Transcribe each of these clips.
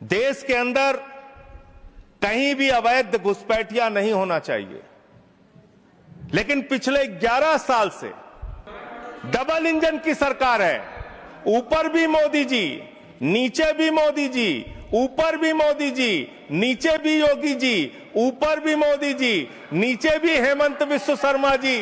देश के अंदर कहीं भी अवैध घुसपैठिया नहीं होना चाहिए, लेकिन पिछले 11 साल से डबल इंजन की सरकार है। ऊपर भी मोदी जी, नीचे भी मोदी जी, ऊपर भी मोदी जी, नीचे भी योगी जी, ऊपर भी मोदी जी, नीचे भी हेमंत बिस्वा शर्मा जी।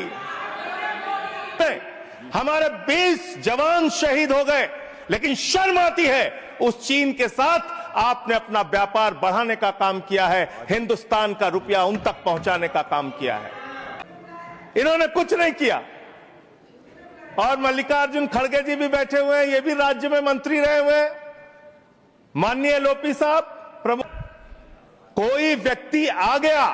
हमारे 20 जवान शहीद हो गए, लेकिन शर्म आती है उस चीन के साथ आपने अपना व्यापार बढ़ाने का काम किया है, हिंदुस्तान का रुपया उन तक पहुंचाने का काम किया है। इन्होंने कुछ नहीं किया। और मल्लिकार्जुन खड़गे जी भी बैठे हुए हैं, ये भी राज्य में मंत्री रहे हुए हैं। माननीय लोपी साहब, प्रमुख कोई व्यक्ति आ गया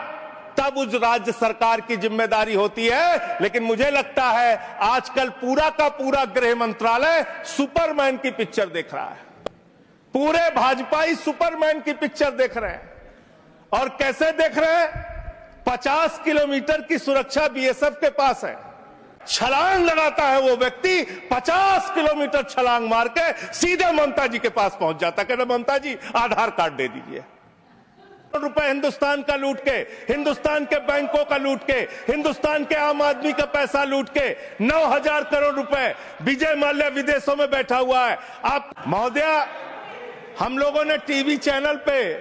तब उस राज्य सरकार की जिम्मेदारी होती है, लेकिन मुझे लगता है आजकल पूरा का पूरा गृह मंत्रालय सुपरमैन की पिक्चर देख रहा है। पूरे भाजपाई सुपरमैन की पिक्चर देख रहे हैं। और कैसे देख रहे हैं? 50 किलोमीटर की सुरक्षा बीएसएफ के पास है। छलांग लगाता है वो व्यक्ति, 50 किलोमीटर छलांग मार के सीधे ममता जी के पास पहुंच जाता है। कहते ममता जी आधार कार्ड दे दीजिए। रुपए हिंदुस्तान का लूट के, हिंदुस्तान के बैंकों का लूट के, हिंदुस्तान के आम आदमी का पैसा लूट के 9,000 करोड़ रुपए विजय माल्या विदेशों में बैठा हुआ है। आप महोदया, हम लोगों ने टीवी चैनल पे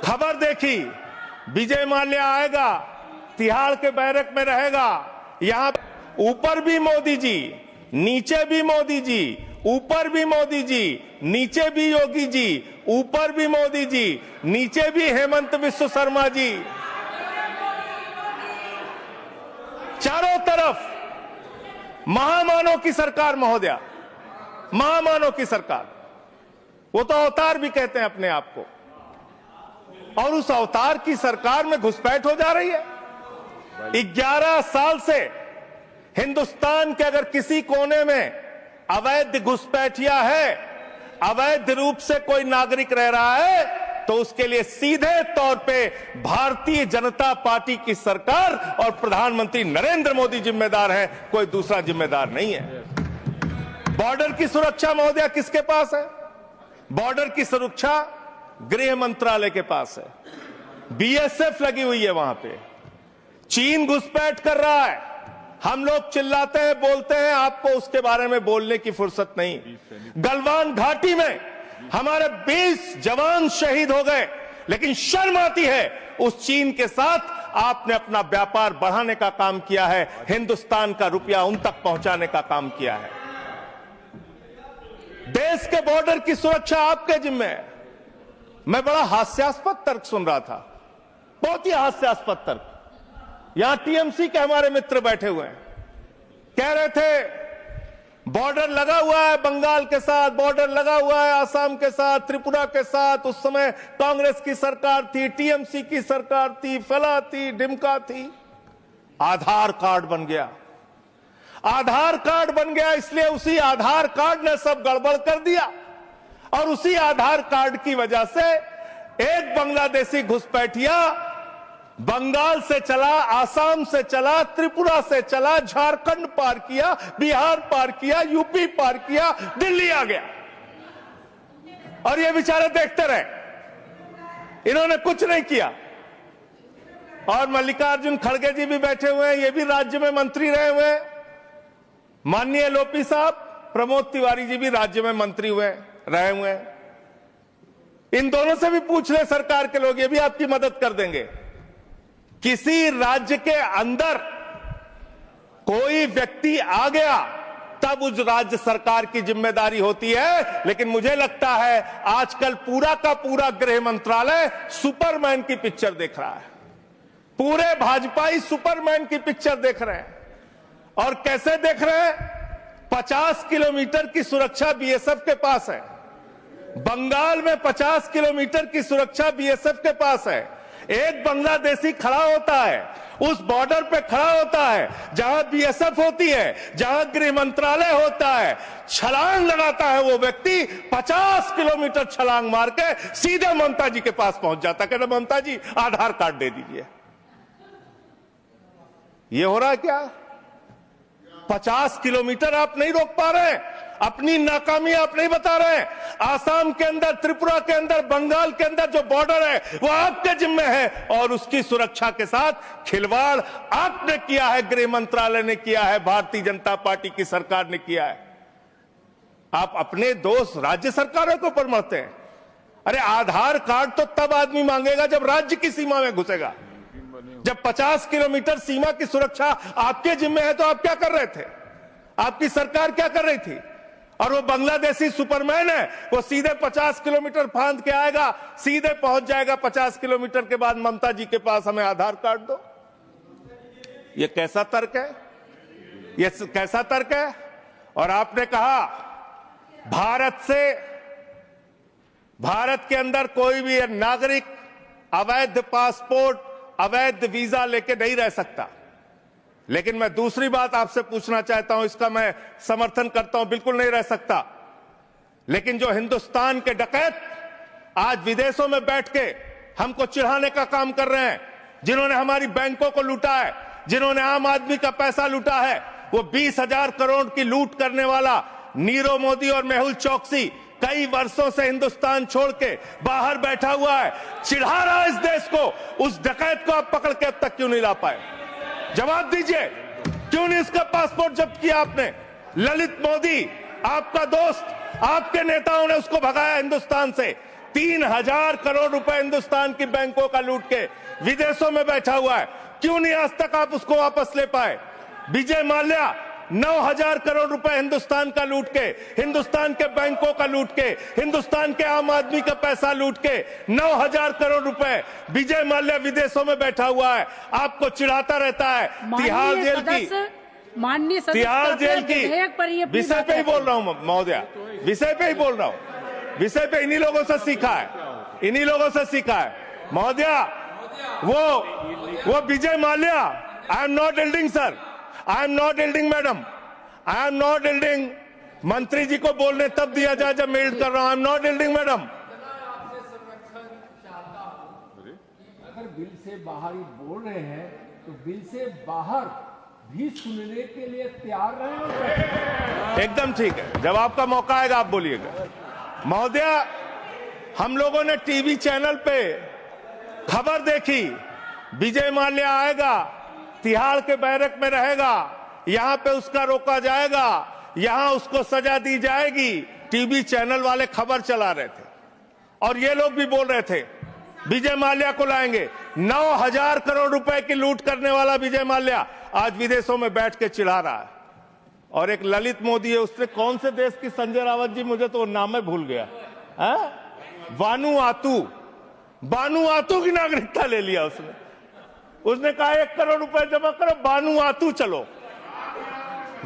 खबर देखी, विजय माल्या आएगा, तिहाड़ के बैरक में रहेगा। यहां ऊपर भी मोदी जी, नीचे भी मोदी जी, ऊपर भी मोदी जी, नीचे भी योगी जी, ऊपर भी मोदी जी, नीचे भी हेमंत बिस्वा शर्मा जी। चारों तरफ महामानव की सरकार महोदया, महामानव की सरकार। वो तो अवतार भी कहते हैं अपने आप को। और उस अवतार की सरकार में घुसपैठ हो जा रही है। 11 साल से हिंदुस्तान के अगर किसी कोने में अवैध घुसपैठिया है, अवैध रूप से कोई नागरिक रह रहा है, तो उसके लिए सीधे तौर पे भारतीय जनता पार्टी की सरकार और प्रधानमंत्री नरेंद्र मोदी जिम्मेदार है, कोई दूसरा जिम्मेदार नहीं है। बॉर्डर की सुरक्षा महोदया किसके पास है? बॉर्डर की सुरक्षा गृह मंत्रालय के पास है। बीएसएफ लगी हुई है वहां पे। चीन घुसपैठ कर रहा है। हम लोग चिल्लाते हैं, बोलते हैं, आपको उसके बारे में बोलने की फुर्सत नहीं। गलवान घाटी में हमारे 20 जवान शहीद हो गए, लेकिन शर्म आती है उस चीन के साथ आपने अपना व्यापार बढ़ाने का काम किया है, हिंदुस्तान का रुपया उन तक पहुंचाने का काम किया है। देश के बॉर्डर की सुरक्षा आपके जिम्मे है। मैं बड़ा हास्यास्पद तर्क सुन रहा था, बहुत ही हास्यास्पद तर्क। यहां टीएमसी के हमारे मित्र बैठे हुए हैं, कह रहे थे बॉर्डर लगा हुआ है बंगाल के साथ, बॉर्डर लगा हुआ है आसाम के साथ, त्रिपुरा के साथ। उस समय कांग्रेस की सरकार थी, टीएमसी की सरकार थी, फला थी, डिमका थी। आधार कार्ड बन गया। आधार कार्ड बन गया, इसलिए उसी आधार कार्ड ने सब गड़बड़ कर दिया। और उसी आधार कार्ड की वजह से एक बांग्लादेशी घुसपैठिया बंगाल से चला, आसाम से चला, त्रिपुरा से चला, झारखंड पार किया, बिहार पार किया, यूपी पार किया, दिल्ली आ गया। और ये बेचारे देखते रहे, इन्होंने कुछ नहीं किया। और मल्लिकार्जुन खड़गे जी भी बैठे हुए हैं, ये भी राज्य में मंत्री रहे हुए हैं। माननीय लोपी साहब, प्रमोद तिवारी जी भी राज्य में मंत्री रहे हुए हैं। इन दोनों से भी पूछ ले सरकार के लोग, ये भी आपकी मदद कर देंगे। किसी राज्य के अंदर कोई व्यक्ति आ गया तब उस राज्य सरकार की जिम्मेदारी होती है, लेकिन मुझे लगता है आजकल पूरा का पूरा गृह मंत्रालय सुपरमैन की पिक्चर देख रहा है। पूरे भाजपाई सुपरमैन की पिक्चर देख रहे हैं। और कैसे देख रहे हैं? 50 किलोमीटर की सुरक्षा बीएसएफ के पास है। बंगाल में 50 किलोमीटर की सुरक्षा बीएसएफ के पास है। एक बांग्लादेशी खड़ा होता है, उस बॉर्डर पे खड़ा होता है जहां बीएसएफ होती है, जहां गृह मंत्रालय होता है। छलांग लगाता है वो व्यक्ति, 50 किलोमीटर छलांग मार के सीधे ममता जी के पास पहुंच जाता है। कहते ममता जी आधार कार्ड दे दीजिए। ये हो रहा है क्या? 50 किलोमीटर आप नहीं रोक पा रहे हैं। अपनी नाकामी आप नहीं बता रहे हैं। आसाम के अंदर, त्रिपुरा के अंदर, बंगाल के अंदर जो बॉर्डर है वो आपके जिम्मे है और उसकी सुरक्षा के साथ खिलवाड़ आपने किया है, गृह मंत्रालय ने किया है, भारतीय जनता पार्टी की सरकार ने किया है। आप अपने दोस्त राज्य सरकारों के ऊपर मरते हैं। अरे आधार कार्ड तो तब आदमी मांगेगा जब राज्य की सीमा में घुसेगा। जब 50 किलोमीटर सीमा की सुरक्षा आपके जिम्मे है तो आप क्या कर रहे थे? आपकी सरकार क्या कर रही थी? और वो बांग्लादेशी सुपरमैन है, वो सीधे 50 किलोमीटर फांद के आएगा, सीधे पहुंच जाएगा 50 किलोमीटर के बाद ममता जी के पास, हमें आधार कार्ड दो। ये कैसा तर्क है? ये कैसा तर्क है? और आपने कहा भारत के अंदर कोई भी नागरिक अवैध पासपोर्ट, अवैध वीजा लेके नहीं रह सकता। लेकिन मैं दूसरी बात आपसे पूछना चाहता हूं, इसका मैं समर्थन करता हूं, बिल्कुल नहीं रह सकता। लेकिन जो हिंदुस्तान के डकैत आज विदेशों में बैठ के हमको चिढ़ाने का काम कर रहे हैं, जिन्होंने हमारी बैंकों को लूटा है, जिन्होंने आम आदमी का पैसा लूटा है, वो 20,000 करोड़ की लूट करने वाला नीरव मोदी और मेहुल चौकसी कई वर्षों से हिंदुस्तान छोड़ के बाहर बैठा हुआ है, चिढ़ा रहा है इस देश को। उस डकैत को आप पकड़ के अब तक क्यों नहीं ला पाए? जवाब दीजिए, क्यों नहीं इसका पासपोर्ट जब्त किया आपने? ललित मोदी आपका दोस्त, आपके नेताओं ने उसको भगाया हिंदुस्तान से। 3,000 करोड़ रुपए हिंदुस्तान की बैंकों का लूट के विदेशों में बैठा हुआ है, क्यों नहीं आज तक आप उसको वापस ले पाए? विजय माल्या 9,000 करोड़ रुपए हिंदुस्तान का लूट के, हिंदुस्तान के बैंकों का लूट के, हिंदुस्तान के आम आदमी का पैसा लूट के 9,000 करोड़ रुपए विजय माल्या विदेशों में बैठा हुआ है, आपको चिढ़ाता रहता है। तिहाड़ जेल की विषय पे ही बोल रहा हूं महोदया, विषय पे ही बोल रहा हूं, विषय पे इन्हीं लोगों से सीखा है, इन्हीं लोगों से सीखा है महोदया। वो Vijay Mallya, I am not eluding sir, I am not eluding madam, I am not eluding. मंत्री जी को बोलने तब दिया जाए जब मैं एल्ड कर रहा हूं। आई एम नॉट एल्डिंग मैडम। अगर बिल से बाहर ही बोल रहे हैं तो बिल से बाहर भी सुनने के लिए तैयार रहे। एकदम ठीक है, जब आपका मौका आएगा आप बोलिएगा। महोदया, हम लोगों ने टीवी चैनल पे खबर देखी, विजय माल्या आएगा, तिहाड़ के बैरक में रहेगा, यहां पे उसका रोका जाएगा, यहां उसको सजा दी जाएगी। टीवी चैनल वाले खबर चला रहे थे और ये लोग भी बोल रहे थे विजय माल्या को लाएंगे। 9,000 करोड़ रुपए की लूट करने वाला विजय माल्या आज विदेशों में बैठ के चिढ़ा रहा है। और एक ललित मोदी है, उसने कौन से देश की, संजय रावत जी, मुझे तो नाम में भूल गया, बानुआतू की नागरिकता ले लिया उसने कहा 1 करोड़ रुपए जमा करो, बानुआतू चलो,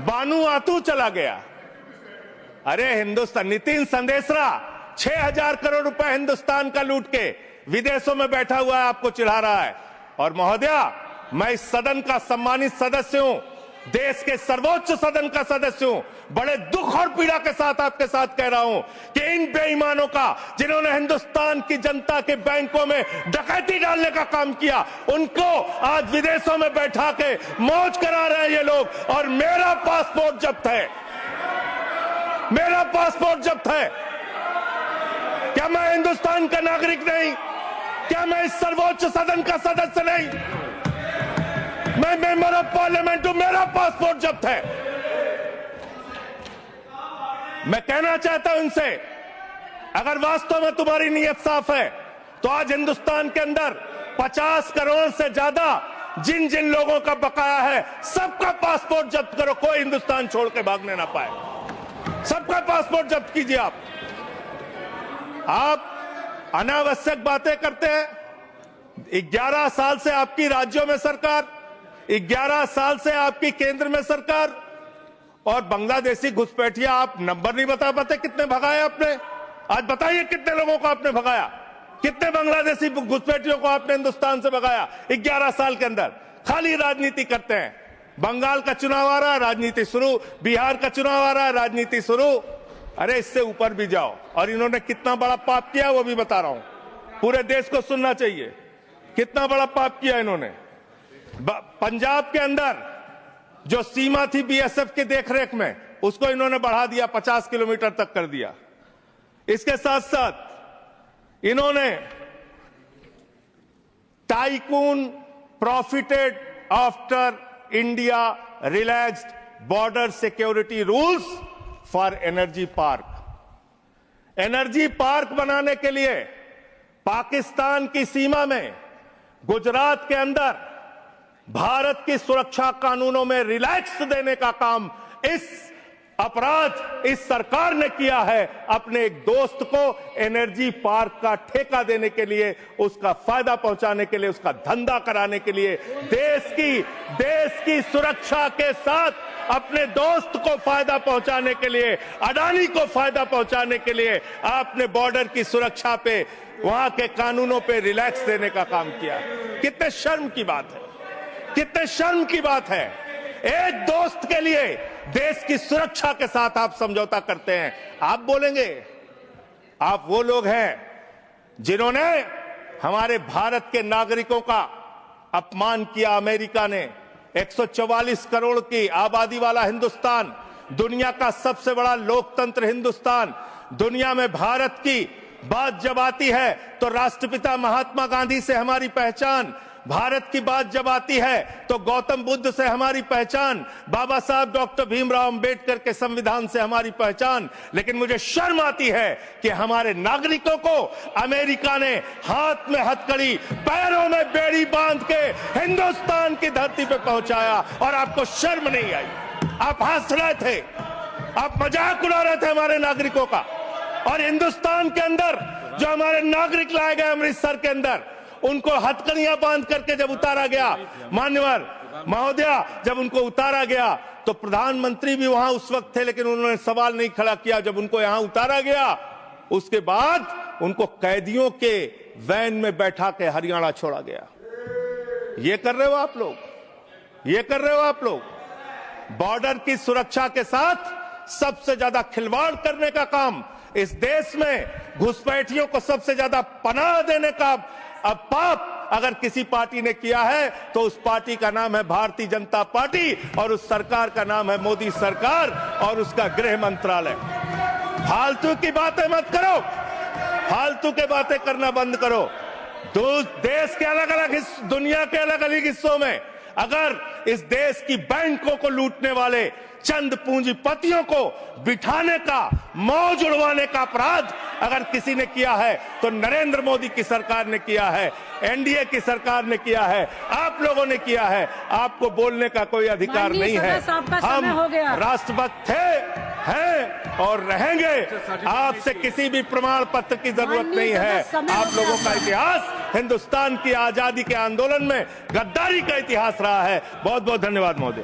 बानुआतू चला गया। अरे हिंदुस्तान, नितिन संदेशरा 6,000 करोड़ रुपए हिंदुस्तान का लूट के विदेशों में बैठा हुआ है, आपको चिढ़ा रहा है। और महोदया, मैं इस सदन का सम्मानित सदस्य हूं, देश के सर्वोच्च सदन का सदस्य हूं, बड़े दुख और पीड़ा के साथ आपके साथ कह रहा हूं कि इन बेईमानों का, जिन्होंने हिंदुस्तान की जनता के बैंकों में डकैती डालने का काम किया, उनको आज विदेशों में बैठा के मौज करा रहे हैं ये लोग। और मेरा पासपोर्ट जब्त है, मेरा पासपोर्ट जब्त है। क्या मैं हिंदुस्तान का नागरिक नहीं? क्या मैं इस सर्वोच्च सदन का सदस्य नहीं? मैं मेंबर ऑफ पार्लियामेंट हूं, मेरा पासपोर्ट जब्त है। मैं कहना चाहता हूं इनसे, अगर वास्तव में तुम्हारी नीयत साफ है तो आज हिंदुस्तान के अंदर 50 करोड़ से ज्यादा जिन जिन लोगों का बकाया है, सबका पासपोर्ट जब्त करो, कोई हिंदुस्तान छोड़ के भागने ना पाए। सबका पासपोर्ट जब्त कीजिए। आप अनावश्यक बातें करते हैं। 11 साल से आपकी राज्यों में सरकार, 11 साल से आपकी केंद्र में सरकार, और बांग्लादेशी घुसपैठिया आप नंबर नहीं बता पाते कितने भगाए आपने। आज बताइए कितने लोगों को आपने भगाया, कितने बांग्लादेशी घुसपैठियों को आपने हिंदुस्तान से भगाया 11 साल के अंदर। खाली राजनीति करते हैं। बंगाल का चुनाव आ रहा है, राजनीति शुरू, बिहार का चुनाव आ रहा है, राजनीति शुरू। अरे इससे ऊपर भी जाओ। और इन्होंने कितना बड़ा पाप किया वो भी बता रहा हूं, पूरे देश को सुनना चाहिए कितना बड़ा पाप किया इन्होंने। पंजाब के अंदर जो सीमा थी बीएसएफ की देखरेख में, उसको इन्होंने बढ़ा दिया, 50 किलोमीटर तक कर दिया। इसके साथ साथ इन्होंने tycoon profited after India relaxed border security rules for energy park. Energy park बनाने के लिए पाकिस्तान की सीमा में गुजरात के अंदर भारत की सुरक्षा कानूनों में रिलैक्स देने का काम इस सरकार ने किया है। अपने एक दोस्त को एनर्जी पार्क का ठेका देने के लिए, उसका फायदा पहुंचाने के लिए, उसका धंधा कराने के लिए, देश की सुरक्षा के साथ अपने दोस्त को फायदा पहुंचाने के लिए, अडानी को फायदा पहुंचाने के लिए आपने बॉर्डर की सुरक्षा पे, वहां के कानूनों पे रिलैक्स देने का काम किया। कितने शर्म की बात है, कितने शर्म की बात है। एक दोस्त के लिए देश की सुरक्षा के साथ आप समझौता करते हैं। आप बोलेंगे आप वो लोग हैं जिन्होंने हमारे भारत के नागरिकों का अपमान किया। अमेरिका ने 144 करोड़ की आबादी वाला हिंदुस्तान, दुनिया का सबसे बड़ा लोकतंत्र हिंदुस्तान, दुनिया में भारत की बात जब आती है तो राष्ट्रपिता महात्मा गांधी से हमारी पहचान, भारत की बात जब आती है तो गौतम बुद्ध से हमारी पहचान, बाबा साहब डॉक्टर भीमराव अंबेडकर के संविधान से हमारी पहचान। लेकिन मुझे शर्म आती है कि हमारे नागरिकों को अमेरिका ने हाथ में हथकड़ी, पैरों में बेड़ी बांध के हिंदुस्तान की धरती पे पहुंचाया और आपको शर्म नहीं आई। आप हंस रहे थे, आप मजाक उड़ा रहे थे हमारे नागरिकों का। और हिंदुस्तान के अंदर जो हमारे नागरिक लाए गए अमृतसर के अंदर, उनको हथकड़ियां बांध करके जब उतारा गया, मान्यवर महोदया, जब उनको उतारा गया तो प्रधानमंत्री भी वहां उस वक्त थे, लेकिन उन्होंने सवाल नहीं खड़ा किया। जब उनको यहां उतारा गया उसके बाद उनको कैदियों के वैन में बैठा के हरियाणा छोड़ा गया। ये कर रहे हो आप लोग, ये कर रहे हो आप लोग। बॉर्डर की सुरक्षा के साथ सबसे ज्यादा खिलवाड़ करने का काम इस देश में, घुसपैठियों को सबसे ज्यादा पनाह देने का अब पाप अगर किसी पार्टी ने किया है तो उस पार्टी का नाम है भारतीय जनता पार्टी और उस सरकार का नाम है मोदी सरकार और उसका गृह मंत्रालय। फालतू की बातें मत करो, फालतू के बातें करना बंद करो। देश के अलग अलग दुनिया के अलग अलग हिस्सों में अगर इस देश की बैंकों को लूटने वाले चंद पूंजीपतियों को बिठाने का, मौज उड़वाने का अपराध अगर किसी ने किया है तो नरेंद्र मोदी की सरकार ने किया है, एनडीए की सरकार ने किया है, आप लोगों ने किया है। आपको बोलने का कोई अधिकार नहीं है। हम राष्ट्रभक्त थे, हैं और रहेंगे। आपसे किसी भी प्रमाण पत्र की जरूरत नहीं है। आप लोगों का इतिहास हिंदुस्तान की आजादी के आंदोलन में गद्दारी का इतिहास रहा है। बहुत बहुत धन्यवाद महोदय।